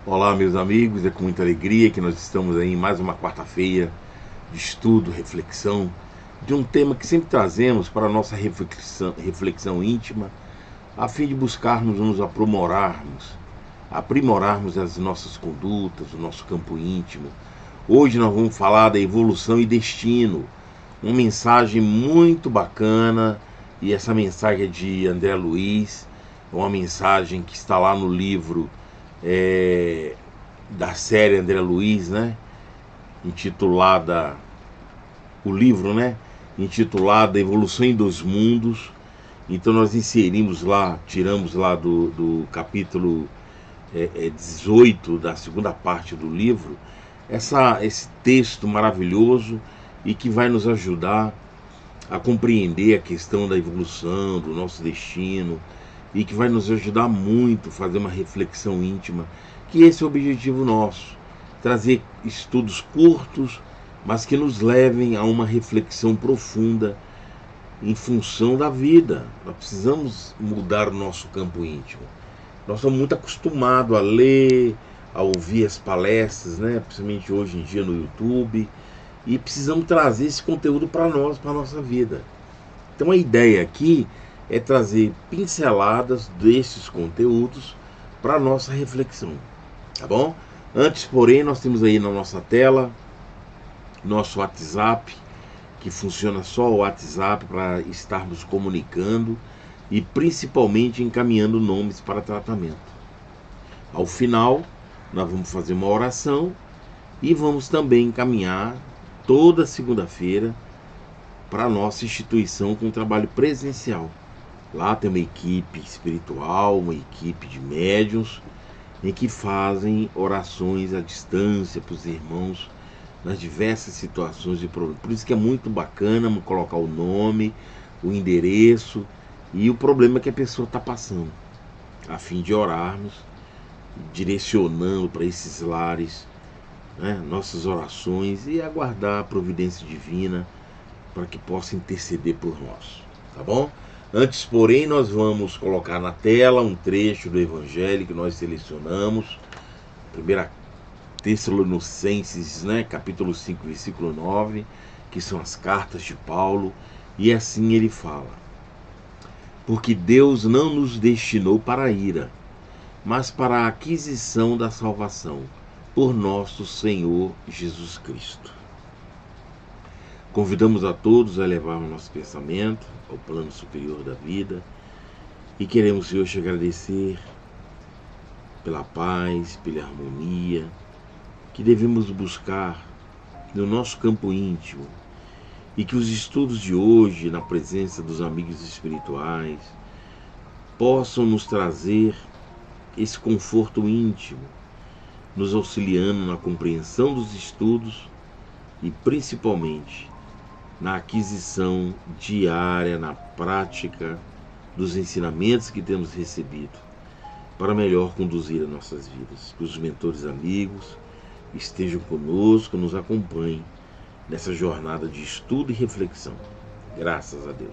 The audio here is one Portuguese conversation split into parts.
Olá, meus amigos, é com muita alegria que nós estamos aí em mais uma quarta-feira de estudo, reflexão, de um tema que sempre trazemos para a nossa reflexão íntima, a fim de buscarmos nos aprimorarmos as nossas condutas, o nosso campo íntimo. Hoje nós vamos falar da evolução e destino, uma mensagem muito bacana, e essa mensagem é de André Luiz, uma mensagem que está lá no livro da série André Luiz, né? Intitulada, o livro, né? Intitulado Evolução dos Mundos. Então nós inserimos lá, tiramos lá do capítulo 18 da segunda parte do livro, esse texto maravilhoso e que vai nos ajudar a compreender a questão da evolução, do nosso destino, e que vai nos ajudar muito a fazer uma reflexão íntima, que esse é o objetivo nosso, trazer estudos curtos, mas que nos levem a uma reflexão profunda em função da vida. Nós precisamos mudar o nosso campo íntimo. Nós somos muito acostumados a ler, a ouvir as palestras, né? Principalmente hoje em dia no YouTube, e precisamos trazer esse conteúdo para nós, para a nossa vida. Então a ideia aqui é trazer pinceladas desses conteúdos para a nossa reflexão, tá bom? Antes, porém, nós temos aí na nossa tela nosso WhatsApp, que funciona só o WhatsApp para estarmos comunicando e principalmente encaminhando nomes para tratamento. Ao final, nós vamos fazer uma oração e vamos também encaminhar toda segunda-feira para a nossa instituição com trabalho presencial. Lá tem uma equipe espiritual, uma equipe de médiuns, em que fazem orações à distância para os irmãos nas diversas situações de problema. Por isso que é muito bacana colocar o nome, o endereço e o problema que a pessoa está passando, a fim de orarmos, direcionando para esses lares, né, nossas orações e aguardar a providência divina para que possa interceder por nós, tá bom? Antes, porém, nós vamos colocar na tela um trecho do Evangelho que nós selecionamos, 1 Tessalonicenses, né, capítulo 5, versículo 9, que são as cartas de Paulo, e assim ele fala: porque Deus não nos destinou para a ira, mas para a aquisição da salvação, por nosso Senhor Jesus Cristo. Convidamos a todos a levar o nosso pensamento ao plano superior da vida e queremos, Senhor, te agradecer pela paz, pela harmonia que devemos buscar no nosso campo íntimo e que os estudos de hoje, na presença dos amigos espirituais, possam nos trazer esse conforto íntimo, nos auxiliando na compreensão dos estudos e principalmente na aquisição diária, na prática dos ensinamentos que temos recebido, para melhor conduzir as nossas vidas. Que os mentores amigos estejam conosco, nos acompanhem nessa jornada de estudo e reflexão. Graças a Deus.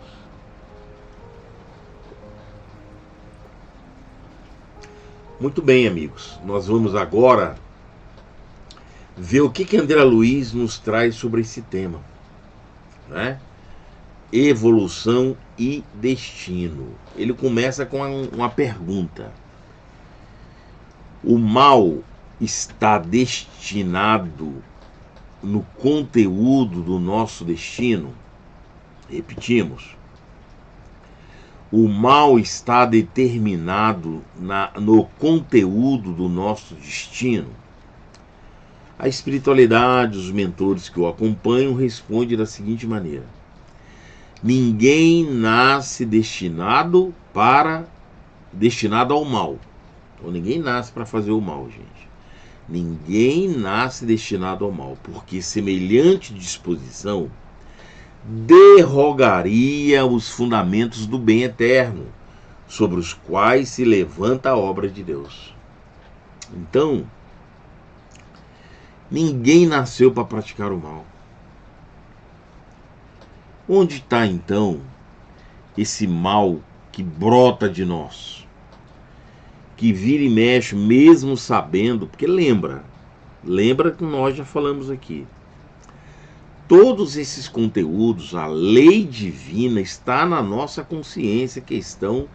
Muito bem, amigos. Nós vamos agora ver o que André Luiz nos traz sobre esse tema, né? Evolução e destino. Ele começa com uma pergunta: o mal está destinado no conteúdo do nosso destino? Repetimos: o mal está determinado no conteúdo do nosso destino? A espiritualidade, os mentores que o acompanham, respondem da seguinte maneira: ninguém nasce destinado ao mal. Então ninguém nasce para fazer o mal, gente. Ninguém nasce destinado ao mal, porque semelhante disposição derrogaria os fundamentos do bem eterno, sobre os quais se levanta a obra de Deus. Então, ninguém nasceu para praticar o mal. Onde está, então, esse mal que brota de nós? Que vira e mexe, mesmo sabendo, porque lembra que nós já falamos aqui. Todos esses conteúdos, a lei divina está na nossa consciência, questão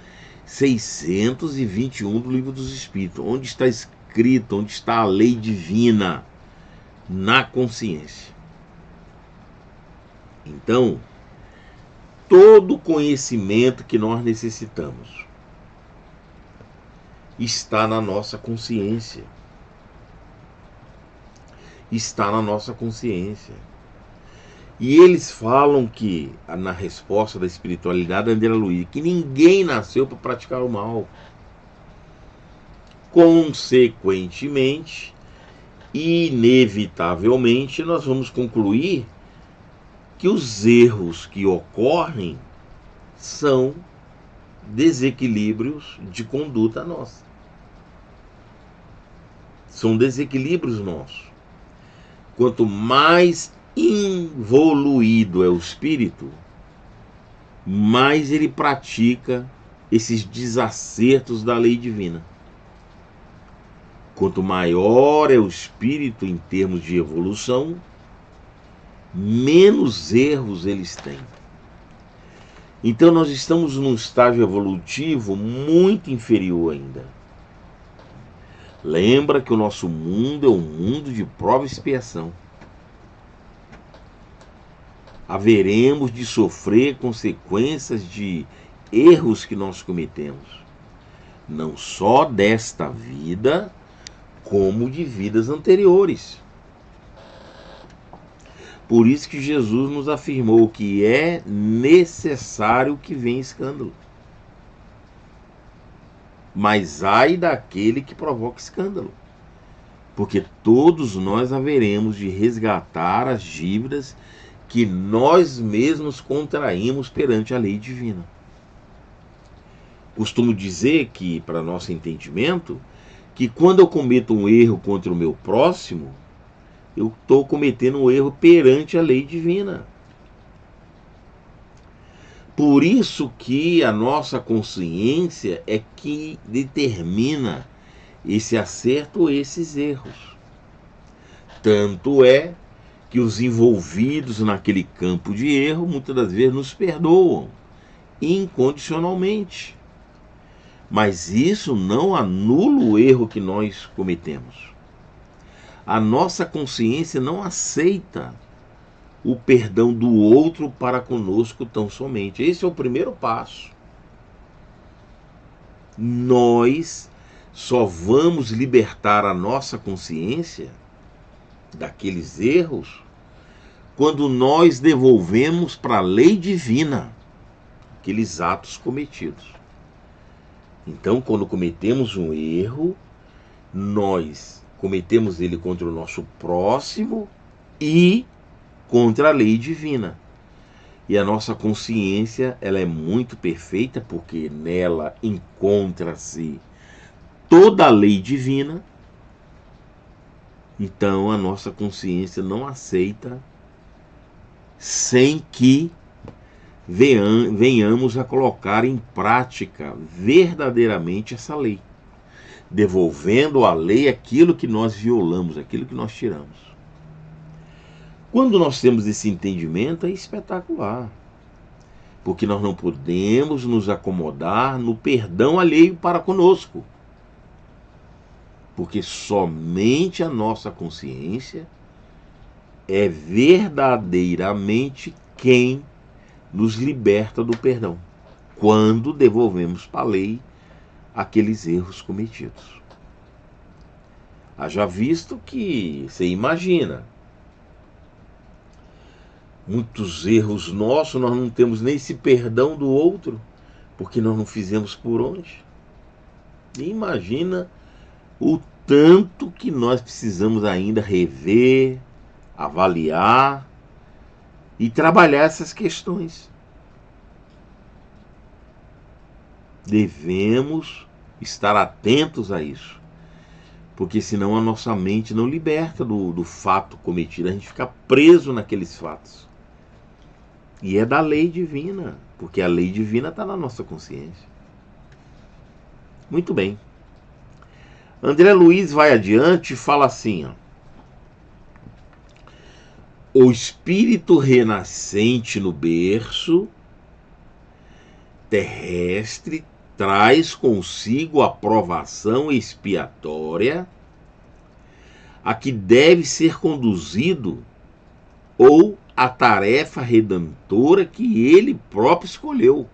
621 do Livro dos Espíritos. Onde está escrito, onde está a lei divina? Na consciência. Então, todo conhecimento que nós necessitamos está na nossa consciência. Está na nossa consciência. E eles falam que, na resposta da espiritualidade, André Luiz, que ninguém nasceu para praticar o mal. Consequentemente, inevitavelmente, nós vamos concluir que os erros que ocorrem são desequilíbrios de conduta nossa. São desequilíbrios nossos. Quanto mais involuído é o espírito, mais ele pratica esses desacertos da lei divina. Quanto maior é o espírito em termos de evolução, menos erros eles têm. Então nós estamos num estágio evolutivo muito inferior ainda. Lembra que o nosso mundo é um mundo de prova e expiação. Haveremos de sofrer consequências de erros que nós cometemos, não só desta vida, como de vidas anteriores. Por isso que Jesus nos afirmou que é necessário que venha escândalo. mas ai daquele que provoca escândalo, porque todos nós haveremos de resgatar as dívidas que nós mesmos contraímos perante a lei divina. Costumo dizer que, para nosso entendimento, que quando eu cometo um erro contra o meu próximo, eu estou cometendo um erro perante a lei divina. Por isso que a nossa consciência é que determina esse acerto ou esses erros. Tanto é que os envolvidos naquele campo de erro muitas das vezes nos perdoam incondicionalmente. Mas isso não anula o erro que nós cometemos. A nossa consciência não aceita o perdão do outro para conosco tão somente. Esse é o primeiro passo. Nós só vamos libertar a nossa consciência daqueles erros quando nós devolvemos para a lei divina aqueles atos cometidos. Então, quando cometemos um erro, nós cometemos ele contra o nosso próximo e contra a lei divina. E a nossa consciência, ela é muito perfeita, porque nela encontra-se toda a lei divina. Então a nossa consciência não aceita sem que venhamos a colocar em prática verdadeiramente essa lei, devolvendo à lei aquilo que nós violamos, aquilo que nós tiramos. Quando nós temos esse entendimento, é espetacular, porque nós não podemos nos acomodar no perdão alheio para conosco, porque somente a nossa consciência é verdadeiramente quem nos liberta do perdão, quando devolvemos para a lei aqueles erros cometidos. Haja visto que, você imagina, muitos erros nossos, nós não temos nem esse perdão do outro, porque nós não fizemos por onde. E imagina o tanto que nós precisamos ainda rever, avaliar e trabalhar essas questões. Devemos estar atentos a isso, porque senão a nossa mente não liberta do fato cometido, a gente fica preso naqueles fatos. E é da lei divina, porque a lei divina está na nossa consciência. Muito bem. André Luiz vai adiante e fala assim, ó: o espírito renascente no berço terrestre traz consigo a provação expiatória a que deve ser conduzido, ou a tarefa redentora que ele próprio escolheu,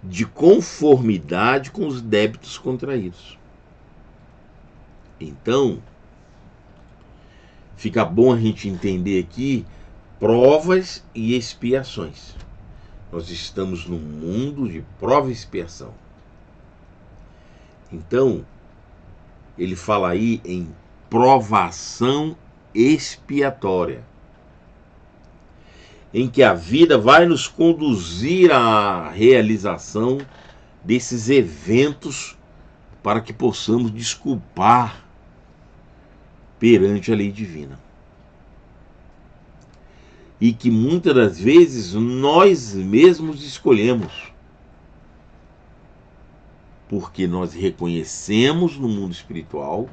de conformidade com os débitos contraídos. Então, fica bom a gente entender aqui provas e expiações. Nós estamos num mundo de prova e expiação. Então, ele fala aí em provação expiatória, em que a vida vai nos conduzir à realização desses eventos para que possamos desculpar perante a lei divina. E que muitas das vezes nós mesmos escolhemos, porque nós reconhecemos no mundo espiritual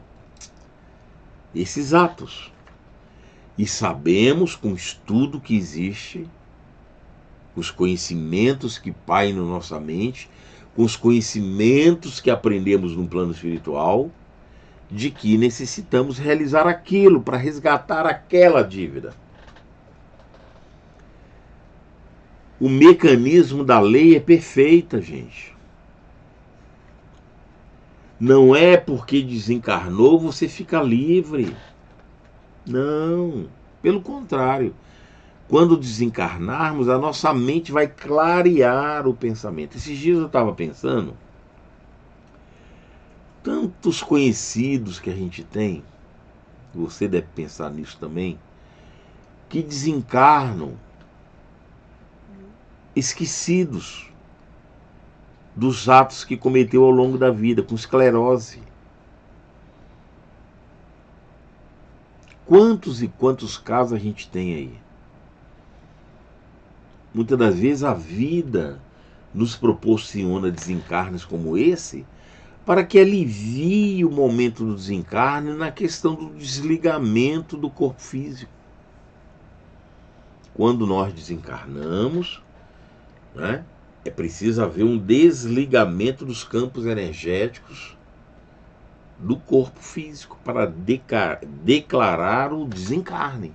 esses atos e sabemos, com o estudo que existe, os conhecimentos que pairam na nossa mente, com os conhecimentos que aprendemos no plano espiritual, de que necessitamos realizar aquilo para resgatar aquela dívida. O mecanismo da lei é perfeita, gente. Não é porque desencarnou você fica livre. Não, pelo contrário. Quando desencarnarmos, a nossa mente vai clarear o pensamento. Esses dias eu estava pensando, tantos conhecidos que a gente tem, você deve pensar nisso também, que desencarnam esquecidos dos atos que cometeu ao longo da vida, com esclerose. Quantos e quantos casos a gente tem aí? Muitas das vezes a vida nos proporciona desencarnes como esse para que alivie o momento do desencarne na questão do desligamento do corpo físico. Quando nós desencarnamos, né, é preciso haver um desligamento dos campos energéticos do corpo físico para declarar o desencarne.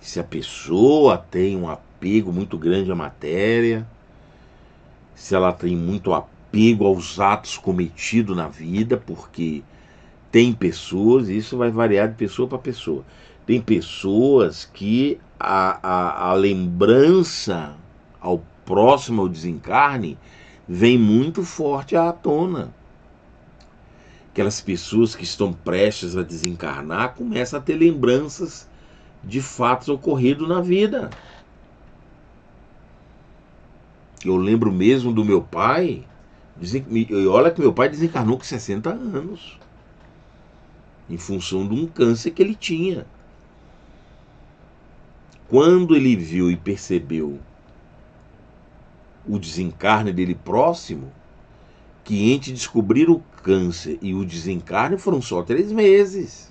Se a pessoa tem um apego muito grande à matéria, se ela tem muito apego aos atos cometidos na vida, porque tem pessoas, e isso vai variar de pessoa para pessoa, tem pessoas que a lembrança ao próximo, ao desencarne, vem muito forte à tona. Aquelas pessoas que estão prestes a desencarnar começam a ter lembranças de fatos ocorridos na vida. Eu lembro mesmo do meu pai, olha que meu pai desencarnou com 60 anos, em função de um câncer que ele tinha. Quando ele viu e percebeu o desencarne dele próximo, que entre descobrir o câncer e o desencarne foram só 3 meses.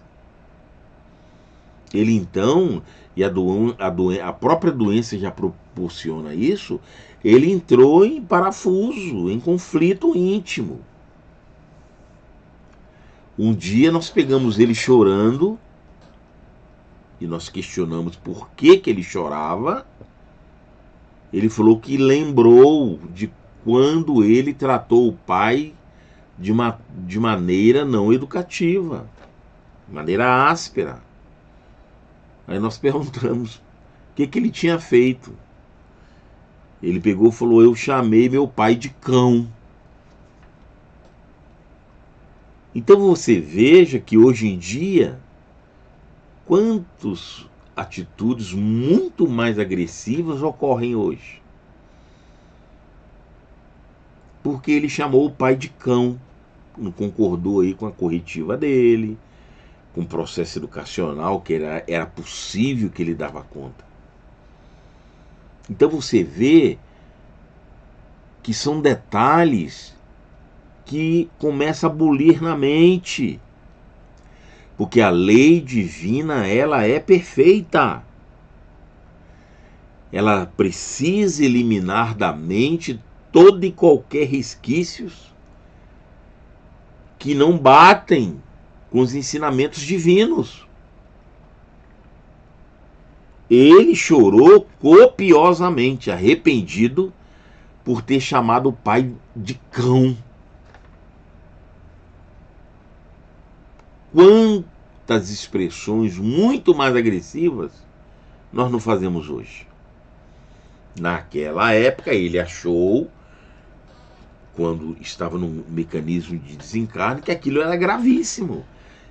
Ele então, e a própria doença já proporciona isso, ele entrou em parafuso, em conflito íntimo. Um dia nós pegamos ele chorando, e nós questionamos por que ele chorava. Ele falou que lembrou de quando ele tratou o pai de maneira não educativa, de maneira áspera. Aí nós perguntamos o que ele tinha feito. Ele pegou e falou: eu chamei meu pai de cão. Então você veja que hoje em dia, quantas atitudes muito mais agressivas ocorrem hoje. Porque ele chamou o pai de cão, não concordou aí com a corretiva dele, com o processo educacional que era possível que ele dava conta. Então você vê que são detalhes que começam a bulir na mente. Porque a lei divina, ela é perfeita. Ela precisa eliminar da mente todo e qualquer resquícios que não batem com os ensinamentos divinos. Ele chorou copiosamente, arrependido por ter chamado o pai de cão. Quantas expressões muito mais agressivas nós não fazemos hoje? Naquela época ele achou, quando estava num mecanismo de desencarne, que aquilo era gravíssimo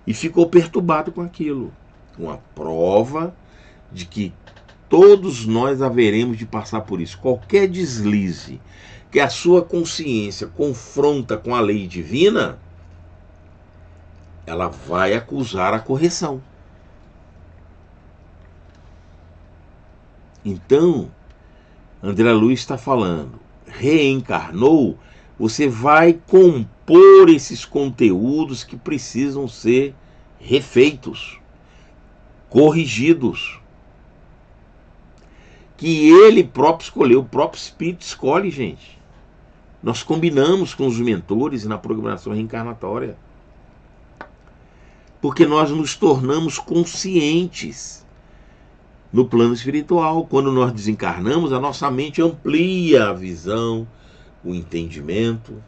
e ficou perturbado com aquilo. Uma prova de que todos nós haveremos de passar por isso. Qualquer deslize que a sua consciência confronta com a lei divina, ela vai acusar a correção. Então, André Luiz está falando, reencarnou, você vai compor esses conteúdos que precisam ser refeitos, corrigidos, que ele próprio escolheu, o próprio Espírito escolhe, gente. Nós combinamos com os mentores na programação reencarnatória, porque nós nos tornamos conscientes no plano espiritual. Quando nós desencarnamos, a nossa mente amplia a visão, o entendimento,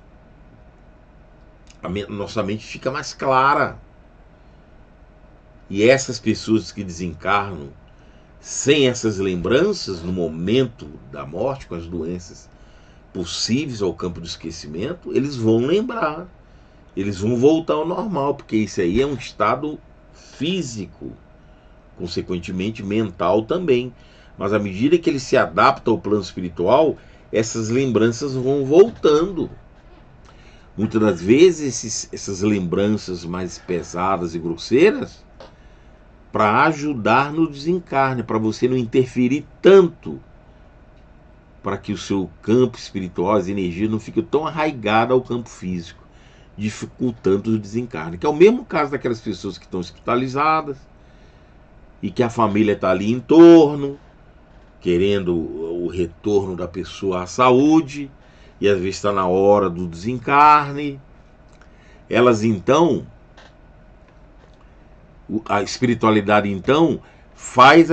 nossa mente fica mais clara. E essas pessoas que desencarnam Sem essas lembranças, no momento da morte, com as doenças possíveis ao campo do esquecimento, eles vão lembrar, eles vão voltar ao normal, porque isso aí é um estado físico, consequentemente mental também. Mas à medida que ele se adapta ao plano espiritual, essas lembranças vão voltando. Muitas das vezes essas lembranças mais pesadas e grosseiras, para ajudar no desencarne, para você não interferir tanto, para que o seu campo espiritual, as energias não fiquem tão arraigadas ao campo físico, dificultando o desencarne. Que é o mesmo caso daquelas pessoas que estão hospitalizadas e que a família está ali em torno, querendo o retorno da pessoa à saúde, e às vezes está na hora do desencarne. Elas então, a espiritualidade então faz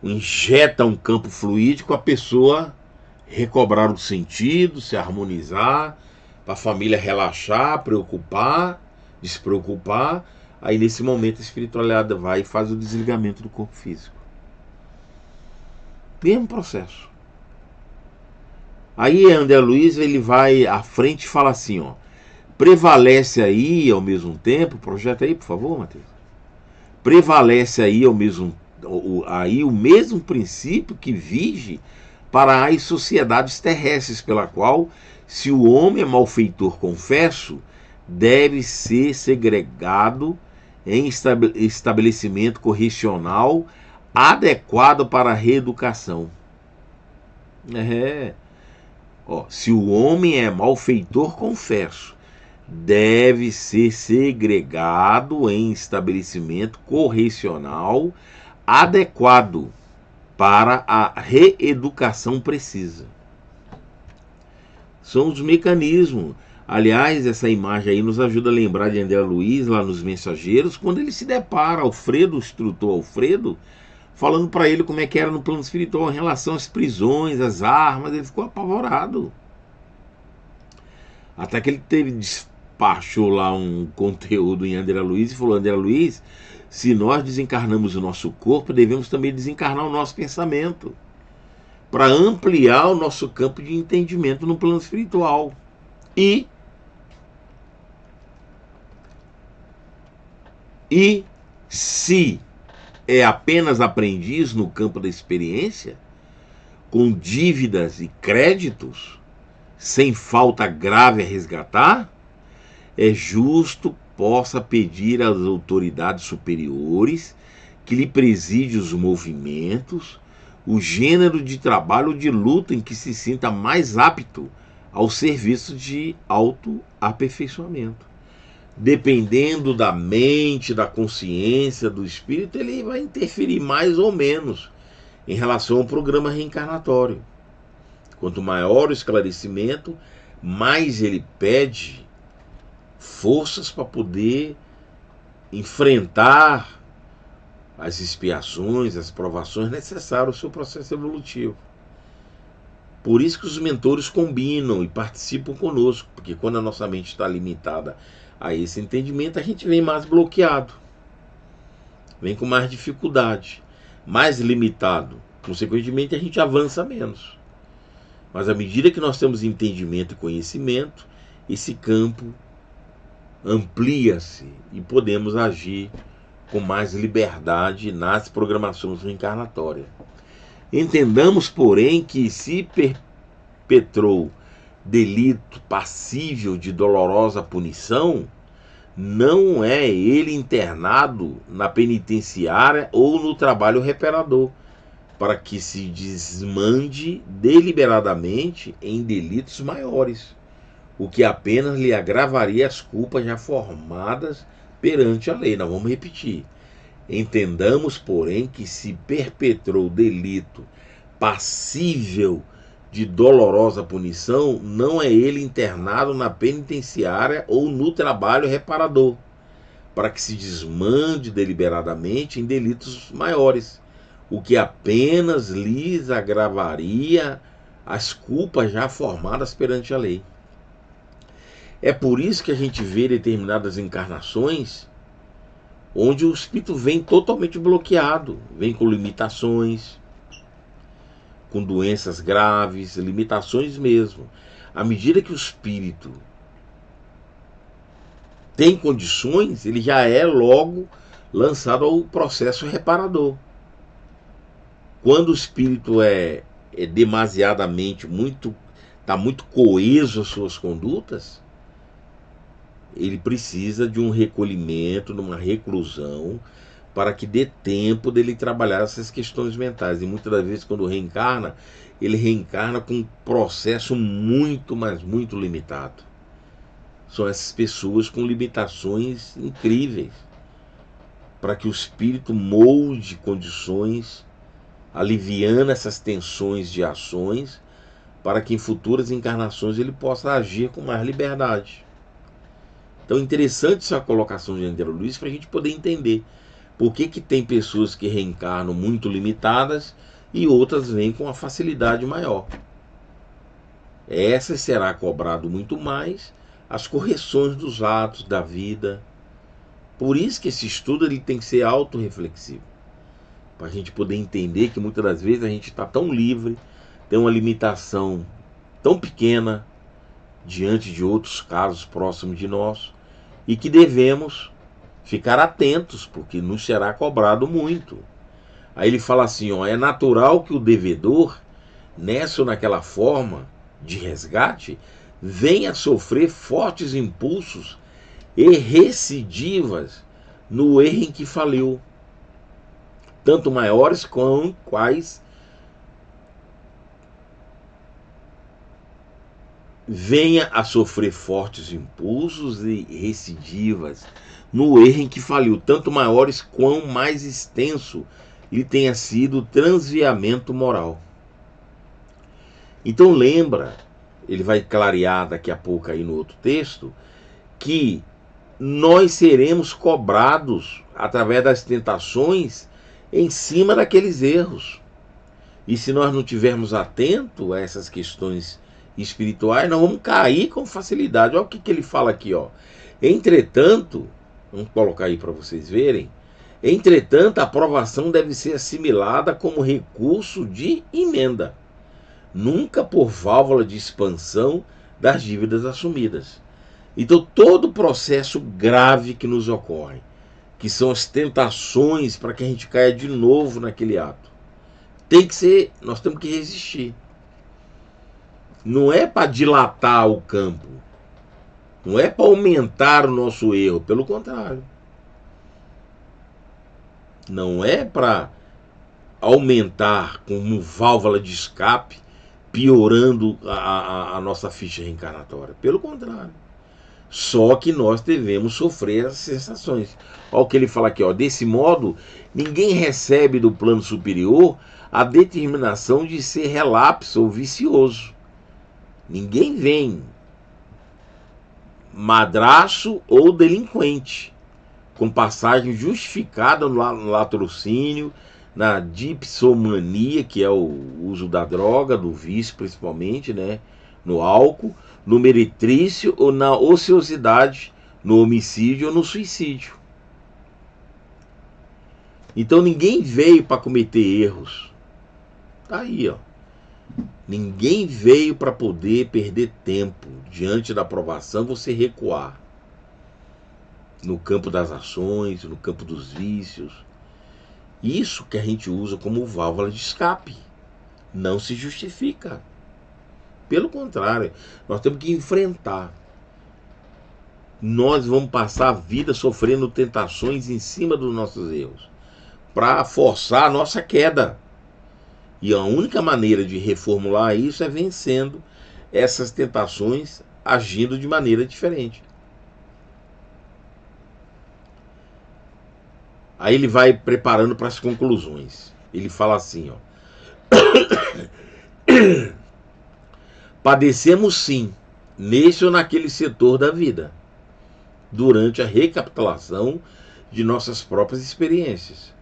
injeta um campo fluídico, a pessoa recobrar o sentido, se harmonizar, para a família relaxar, despreocupar. Aí nesse momento a espiritualidade vai e faz o desligamento do corpo físico. Mesmo processo. Aí André Luiz, ele vai à frente e fala assim, ó: prevalece aí ao mesmo tempo, projeta aí, por favor, Matheus. Prevalece aí ao mesmo aí o mesmo princípio que vige para as sociedades terrestres, pela qual, se o homem é malfeitor confesso, deve ser segregado em estabelecimento correcional adequado para a reeducação. Se o homem é malfeitor confesso, deve ser segregado em estabelecimento correcional adequado para a reeducação precisa. São os mecanismos. Aliás, essa imagem aí nos ajuda a lembrar de André Luiz, lá nos Mensageiros, quando ele se depara, Alfredo, o instrutor Alfredo, falando para ele como é que era no plano espiritual em relação às prisões, às armas. Ele ficou apavorado. Até que ele despachou lá um conteúdo em André Luiz e falou: André Luiz, se nós desencarnamos o nosso corpo, devemos também desencarnar o nosso pensamento, para ampliar o nosso campo de entendimento no plano espiritual. E se é apenas aprendiz no campo da experiência, com dívidas e créditos, sem falta grave a resgatar, é justo possa pedir às autoridades superiores que lhe preside os movimentos, o gênero de trabalho ou de luta em que se sinta mais apto ao serviço de autoaperfeiçoamento. Dependendo da mente, da consciência, do espírito, ele vai interferir mais ou menos em relação ao programa reencarnatório. Quanto maior o esclarecimento, mais ele pede forças para poder enfrentar as expiações, as provações necessárias ao seu processo evolutivo. Por isso que os mentores combinam e participam conosco, porque quando a nossa mente está limitada a esse entendimento, a gente vem mais bloqueado, vem com mais dificuldade, mais limitado. Consequentemente, a gente avança menos. Mas à medida que nós temos entendimento e conhecimento, esse campo amplia-se e podemos agir com mais liberdade nas programações reencarnatórias. Entendamos, porém, que se perpetrou delito passível de dolorosa punição, não é ele internado na penitenciária ou no trabalho reparador, para que se desmande deliberadamente em delitos maiores, o que apenas lhe agravaria as culpas já formadas perante a lei. Nós vamos repetir. Entendamos, porém, que se perpetrou delito passível de dolorosa punição, não é ele internado na penitenciária ou no trabalho reparador, para que se desmande deliberadamente em delitos maiores, o que apenas lhes agravaria as culpas já formadas perante a lei. É por isso que a gente vê determinadas encarnações onde o espírito vem totalmente bloqueado, vem com limitações, com doenças graves, limitações mesmo. À medida que o espírito tem condições, ele já é logo lançado ao processo reparador. Quando o espírito é demasiadamente está muito coeso às suas condutas, ele precisa de um recolhimento, de uma reclusão, para que dê tempo dele trabalhar essas questões mentais. E muitas das vezes, quando reencarna, ele reencarna com um processo muito, mas muito limitado. São essas pessoas com limitações incríveis, para que o espírito molde condições, aliviando essas tensões de ações, para que em futuras encarnações ele possa agir com mais liberdade. Então é interessante essa colocação de André Luiz para a gente poder entender por que tem pessoas que reencarnam muito limitadas e outras vêm com uma facilidade maior. Essas será cobrado muito mais as correções dos atos da vida. Por isso que esse estudo ele tem que ser autorreflexivo, para a gente poder entender que muitas das vezes a gente está tão livre, tem uma limitação tão pequena diante de outros casos próximos de nós, e que devemos ficar atentos, porque nos será cobrado muito. Aí ele fala assim, ó, é natural que o devedor, nessa ou naquela forma de resgate, venha a sofrer fortes impulsos e recidivas no erro em que faliu, tanto maiores quanto quais venha a sofrer fortes impulsos e recidivas no erro em que faliu, tanto maiores quão mais extenso lhe tenha sido o transviamento moral. Então lembra, ele vai clarear daqui a pouco aí no outro texto, que nós seremos cobrados através das tentações em cima daqueles erros. E se nós não tivermos atento a essas questões espirituais, nós vamos cair com facilidade. Olha o que ele fala aqui, ó. Entretanto, vamos colocar aí para vocês verem. Entretanto, a aprovação deve ser assimilada como recurso de emenda, nunca por válvula de expansão das dívidas assumidas. Então, todo o processo grave que nos ocorre, que são as tentações para que a gente caia de novo naquele ato, nós temos que resistir. Não é para dilatar o campo, não é para aumentar o nosso erro, pelo contrário. Não é para aumentar como válvula de escape, piorando a nossa ficha reencarnatória. Pelo contrário. Só que nós devemos sofrer as sensações. Olha o que ele fala aqui, ó. Desse modo, ninguém recebe do plano superior a determinação de ser relapso ou vicioso. Ninguém vem madraço ou delinquente, com passagem justificada no latrocínio, na dipsomania, que é o uso da droga, do vício principalmente, né? No álcool, no meretrício ou na ociosidade, no homicídio ou no suicídio. Então ninguém veio para cometer erros. Tá aí, ó. Ninguém veio para poder perder tempo diante da aprovação, você recuar no campo das ações, no campo dos vícios. Isso que a gente usa como válvula de escape não se justifica. Pelo contrário, nós temos que enfrentar. Nós vamos passar a vida sofrendo tentações em cima dos nossos erros, para forçar a nossa queda. E a única maneira de reformular isso é vencendo essas tentações, agindo de maneira diferente. Aí ele vai preparando para as conclusões. Ele fala assim, ó. Padecemos sim, nesse ou naquele setor da vida, durante a recapitulação de nossas próprias experiências.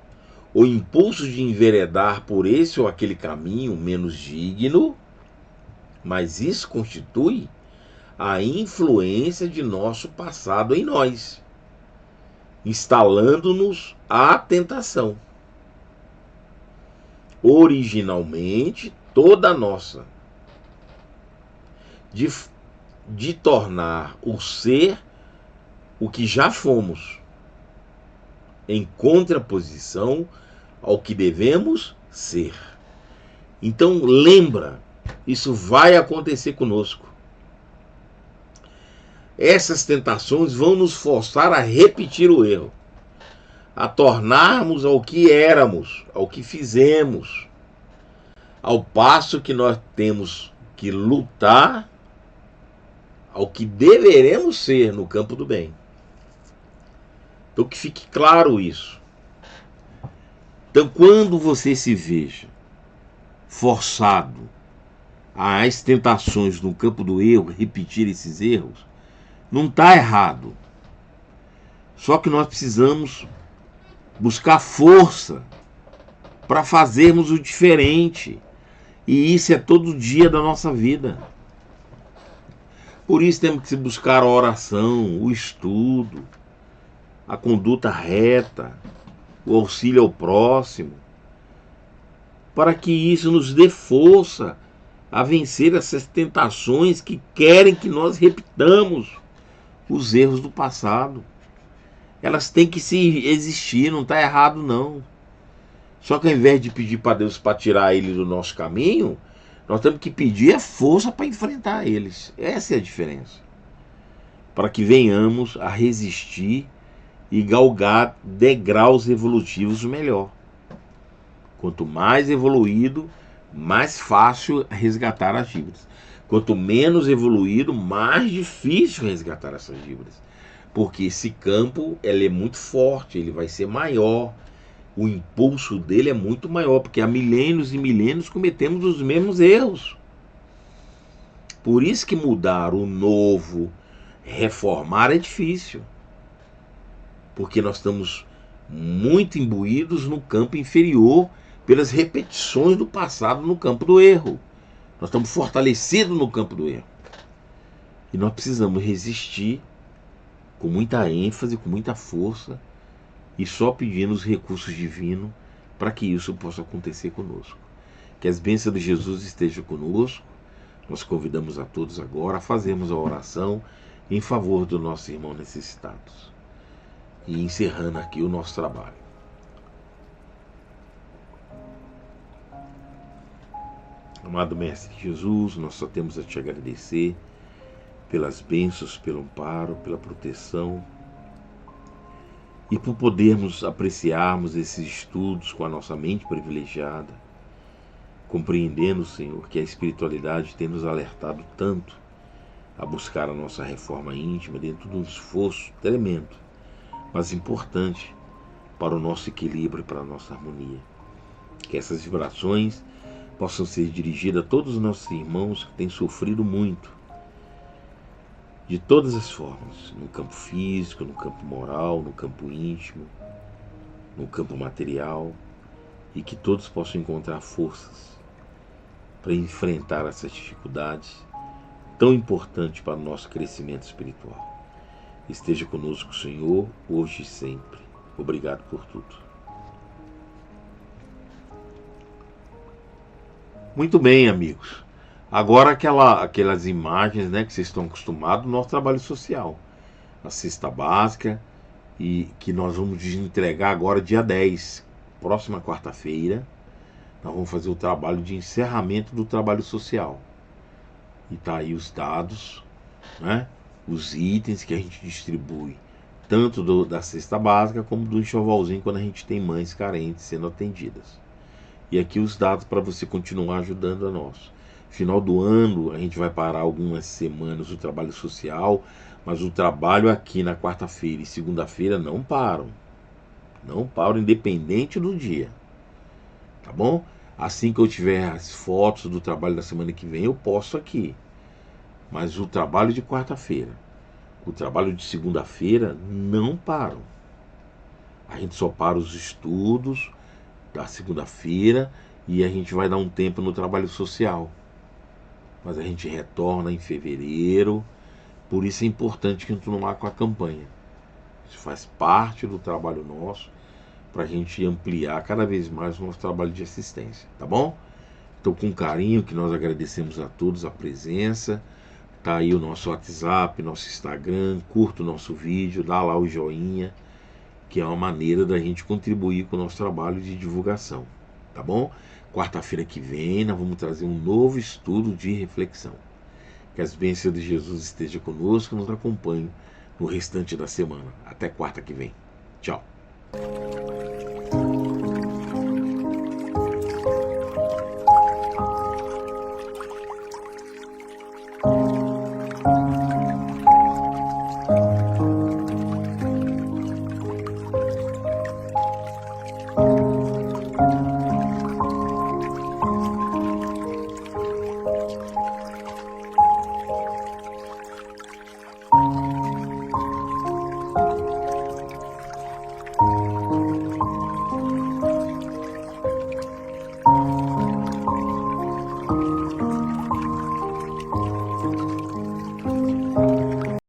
O impulso de enveredar por esse ou aquele caminho menos digno, mas isso constitui a influência de nosso passado em nós. instalando-nos à tentação. Originalmente, toda nossa, de tornar o ser o que já fomos, em contraposição ao que devemos ser. Então lembra, isso vai acontecer conosco. Essas tentações vão nos forçar a repetir o erro, a tornarmos ao que éramos, ao que fizemos, ao passo que nós temos que lutar ao que deveremos ser no campo do bem. Então que fique claro isso. Então quando você se veja forçado às tentações no campo do erro, repetir esses erros, não está errado. Só que nós precisamos buscar força para fazermos o diferente. E isso é todo dia da nossa vida. Por isso temos que buscar a oração, o estudo, a conduta reta, o auxílio ao próximo, para que isso nos dê força a vencer essas tentações que querem que nós repitamos os erros do passado. Elas têm que existir, não está errado não. Só que ao invés de pedir para Deus para tirar ele do nosso caminho, nós temos que pedir a força para enfrentar eles. Essa é a diferença. Para que venhamos a resistir e galgar degraus evolutivos melhor. Quanto mais evoluído, mais fácil resgatar as dívidas. Quanto menos evoluído, mais difícil resgatar essas dívidas. Porque esse campo ele é muito forte, ele vai ser maior. O impulso dele é muito maior, porque há milênios e milênios cometemos os mesmos erros. Por isso que mudar o novo, reformar é difícil. Porque nós estamos muito imbuídos no campo inferior pelas repetições do passado no campo do erro. Nós estamos fortalecidos no campo do erro. E nós precisamos resistir com muita ênfase, com muita força, e só pedindo os recursos divinos para que isso possa acontecer conosco. Que as bênçãos de Jesus estejam conosco. Nós convidamos a todos agora a fazermos a oração em favor dos nossos irmãos necessitados. E encerrando aqui o nosso trabalho. Amado Mestre Jesus, nós só temos a te agradecer pelas bênçãos, pelo amparo, pela proteção e por podermos apreciarmos esses estudos com a nossa mente privilegiada, compreendendo, Senhor, que a espiritualidade tem nos alertado tanto a buscar a nossa reforma íntima dentro de um esforço tremendo, mas importante para o nosso equilíbrio e para a nossa harmonia. Que essas vibrações possam ser dirigidas a todos os nossos irmãos que têm sofrido muito, de todas as formas, no campo físico, no campo moral, no campo íntimo, no campo material, e que todos possam encontrar forças para enfrentar essas dificuldades tão importantes para o nosso crescimento espiritual. Esteja conosco, Senhor, hoje e sempre. Obrigado por tudo. Muito bem, amigos. Agora aquelas imagens, né, que vocês estão acostumados do nosso trabalho social. A cesta básica, e que nós vamos entregar agora dia 10, próxima quarta-feira. Nós vamos fazer o trabalho de encerramento do trabalho social. E tá aí os dados, né, os itens que a gente distribui, tanto da cesta básica como do enxovalzinho quando a gente tem mães carentes sendo atendidas. E aqui os dados para você continuar ajudando a nós. Final do ano a gente vai parar algumas semanas o trabalho social, mas o trabalho aqui na quarta-feira e segunda-feira não param. Não param, independente do dia. Tá bom? Assim que eu tiver as fotos do trabalho da semana que vem, eu posto aqui. Mas o trabalho de quarta-feira, o trabalho de segunda-feira não param. A gente só para os estudos da segunda-feira e a gente vai dar um tempo no trabalho social. Mas a gente retorna em fevereiro, por isso é importante continuar com a campanha. Isso faz parte do trabalho nosso para a gente ampliar cada vez mais o nosso trabalho de assistência, tá bom? Então, com carinho, que nós agradecemos a todos a presença. Tá aí o nosso WhatsApp, nosso Instagram, curta o nosso vídeo, dá lá o joinha, que é uma maneira da gente contribuir com o nosso trabalho de divulgação, tá bom? Quarta-feira que vem nós vamos trazer um novo estudo de reflexão. Que as bênçãos de Jesus estejam conosco e nos acompanhem no restante da semana. Até quarta que vem. Tchau.